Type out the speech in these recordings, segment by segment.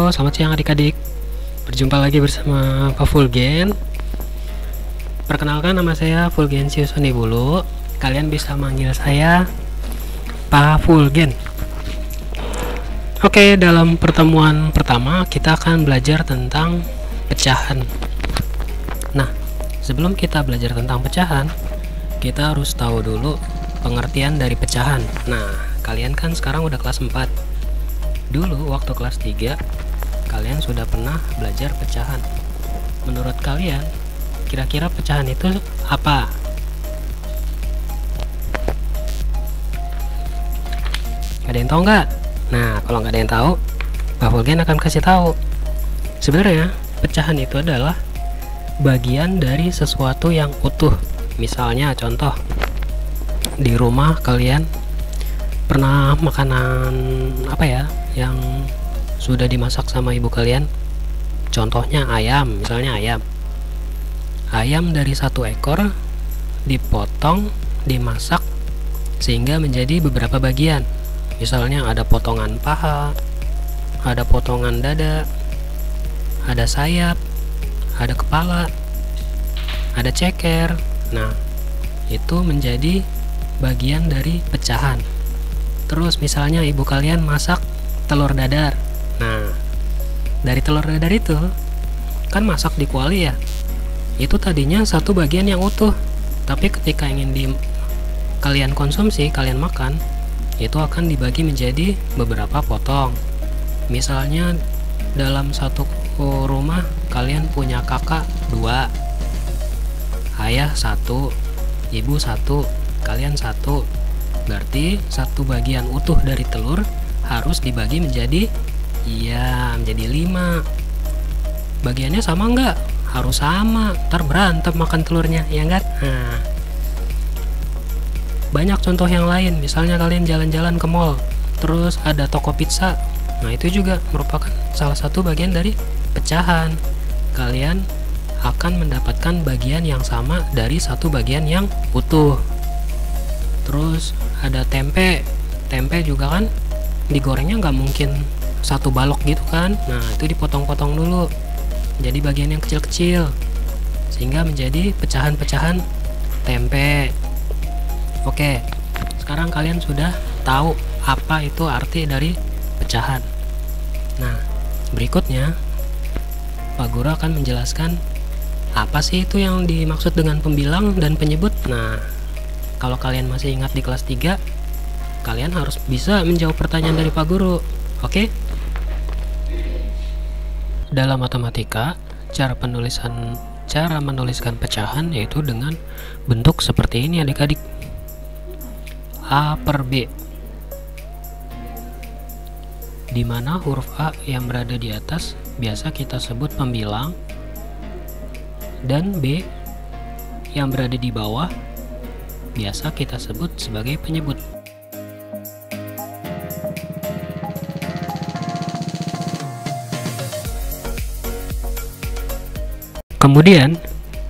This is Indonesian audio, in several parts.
Halo, selamat siang adik-adik. Berjumpa lagi bersama Pak Fulgen. Perkenalkan, nama saya Fulgensius Unibulu. Kalian bisa manggil saya Pak Fulgen. Oke, dalam pertemuan pertama kita akan belajar tentang pecahan. Nah, sebelum kita belajar tentang pecahan, kita harus tahu dulu pengertian dari pecahan. Nah, kalian kan sekarang udah kelas 4. Dulu waktu kelas 3 kalian sudah pernah belajar pecahan. Menurut kalian, kira-kira pecahan itu apa? Ada yang tahu nggak? Nah, kalau nggak ada yang tahu, Pak Fulgen akan kasih tahu. Sebenarnya, pecahan itu adalah bagian dari sesuatu yang utuh. Misalnya, contoh, di rumah kalian pernah makanan apa ya yang sudah dimasak sama ibu kalian, contohnya ayam, misalnya ayam dari satu ekor dipotong, dimasak sehingga menjadi beberapa bagian. Misalnya ada potongan paha, ada potongan dada, ada sayap, ada kepala, ada ceker. Nah, itu menjadi bagian dari pecahan. Terus misalnya ibu kalian masak telur dadar. Nah, dari telur dadar itu kan masak di kuali ya. Itu tadinya satu bagian yang utuh, tapi ketika ingin kalian konsumsi, kalian makan, itu akan dibagi menjadi beberapa potong. Misalnya dalam satu rumah kalian punya kakak 2, ayah 1, ibu 1, kalian 1. Berarti satu bagian utuh dari telur harus dibagi menjadi 5. Bagiannya sama nggak? Harus sama, ntar berantem makan telurnya, ya enggak? Nah, banyak contoh yang lain. Misalnya kalian jalan-jalan ke mall, terus ada toko pizza. Nah, itu juga merupakan salah satu bagian dari pecahan. Kalian akan mendapatkan bagian yang sama dari satu bagian yang utuh. Terus ada tempe juga kan digorengnya nggak mungkin satu balok gitu kan. Nah, itu dipotong-potong dulu jadi bagian yang kecil-kecil sehingga menjadi pecahan-pecahan tempe. Oke, sekarang kalian sudah tahu apa itu arti dari pecahan. Nah, berikutnya Pak Guru akan menjelaskan apa sih itu yang dimaksud dengan pembilang dan penyebut. Nah, kalau kalian masih ingat di kelas 3, kalian harus bisa menjawab pertanyaan dari Pak Guru. Oke? Dalam matematika, cara menuliskan pecahan yaitu dengan bentuk seperti ini adik-adik. A per B. Di mana huruf A yang berada di atas biasa kita sebut pembilang, dan B yang berada di bawah biasa kita sebut sebagai penyebut. Kemudian,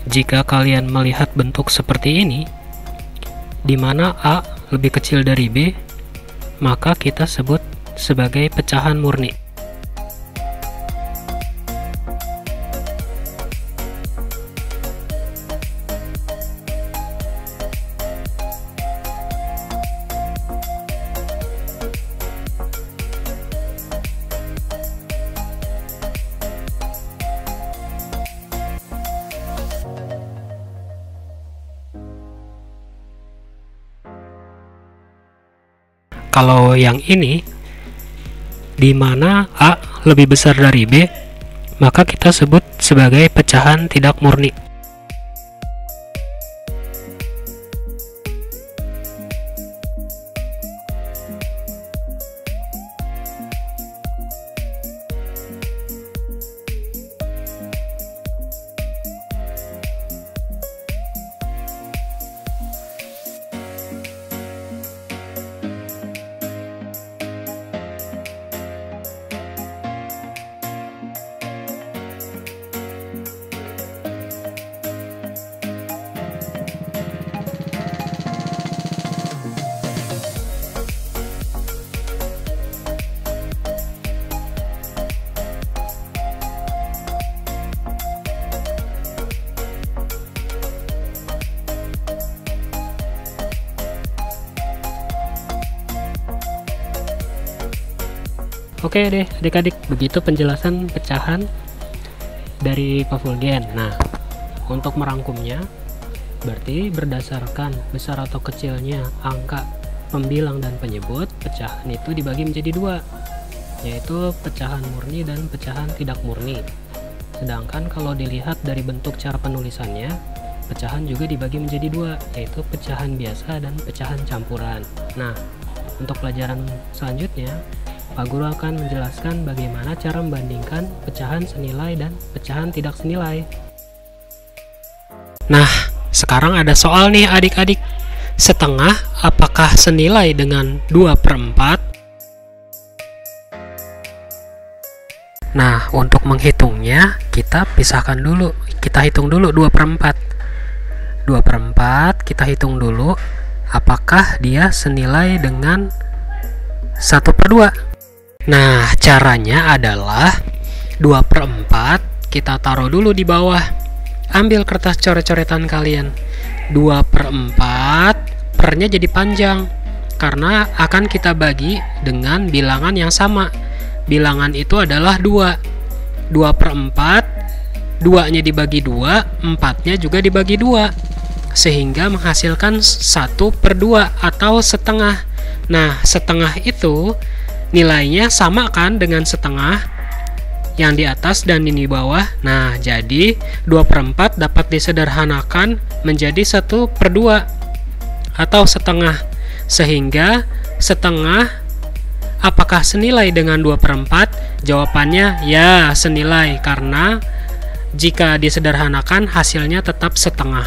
jika kalian melihat bentuk seperti ini, di mana A lebih kecil dari B, maka kita sebut sebagai pecahan murni. Kalau yang ini, di mana A lebih besar dari B, maka kita sebut sebagai pecahan tidak murni. Oke deh adik-adik, begitu penjelasan pecahan dari Pak Fulgen. Nah, untuk merangkumnya, berarti berdasarkan besar atau kecilnya angka pembilang dan penyebut, pecahan itu dibagi menjadi dua, yaitu pecahan murni dan pecahan tidak murni. Sedangkan kalau dilihat dari bentuk cara penulisannya, pecahan juga dibagi menjadi dua, yaitu pecahan biasa dan pecahan campuran. Nah, untuk pelajaran selanjutnya, Pak Guru akan menjelaskan bagaimana cara membandingkan pecahan senilai dan pecahan tidak senilai. Nah, sekarang ada soal nih adik-adik. Setengah apakah senilai dengan 2/4? Nah, untuk menghitungnya, kita pisahkan dulu. Kita hitung dulu 2/4. 2/4 kita hitung dulu. Apakah dia senilai dengan 1/2? Nah, caranya adalah 2/4 kita taruh dulu di bawah. Ambil kertas coret-coretan kalian. 2/4 pernya jadi panjang karena akan kita bagi dengan bilangan yang sama. Bilangan itu adalah 2. 2/4, 2-nya dibagi 2, 4-nya juga dibagi 2. Sehingga menghasilkan 1/2 atau setengah. Nah, setengah itu nilainya sama kan dengan setengah yang di atas dan ini di bawah. Nah, jadi 2/4 dapat disederhanakan menjadi 1/2 atau setengah. Sehingga setengah apakah senilai dengan 2/4? Jawabannya ya, senilai, karena jika disederhanakan hasilnya tetap setengah.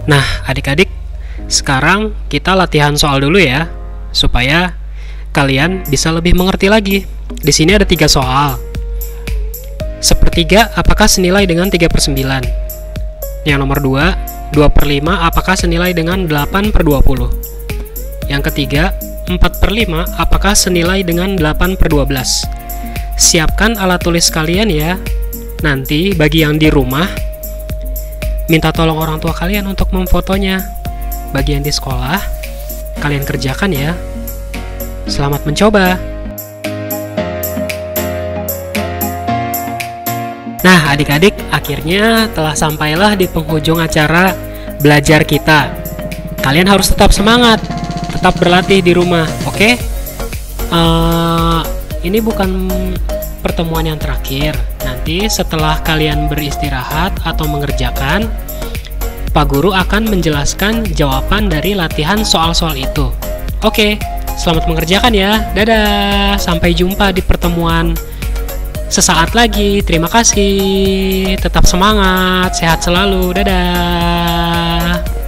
Nah, adik-adik, sekarang kita latihan soal dulu ya, supaya kalian bisa lebih mengerti lagi. Di sini ada 3 soal. 1/3 apakah senilai dengan 3/9? Yang nomor 2, 2/5 apakah senilai dengan 8/20? Yang ketiga, 4/5 apakah senilai dengan 8/12? Siapkan alat tulis kalian ya. Nanti bagi yang di rumah, minta tolong orang tua kalian untuk memfotonya. Bagi yang di sekolah, kalian kerjakan ya. Selamat mencoba. Nah, adik-adik, akhirnya telah sampailah di penghujung acara belajar kita. Kalian harus tetap semangat, tetap berlatih di rumah, oke? Ini bukan pertemuan yang terakhir. Nanti setelah kalian beristirahat atau mengerjakan, Pak Guru akan menjelaskan jawaban dari latihan soal-soal itu. Oke, selamat mengerjakan ya. Dadah, sampai jumpa di pertemuan sesaat lagi. Terima kasih, tetap semangat, sehat selalu. Dadah.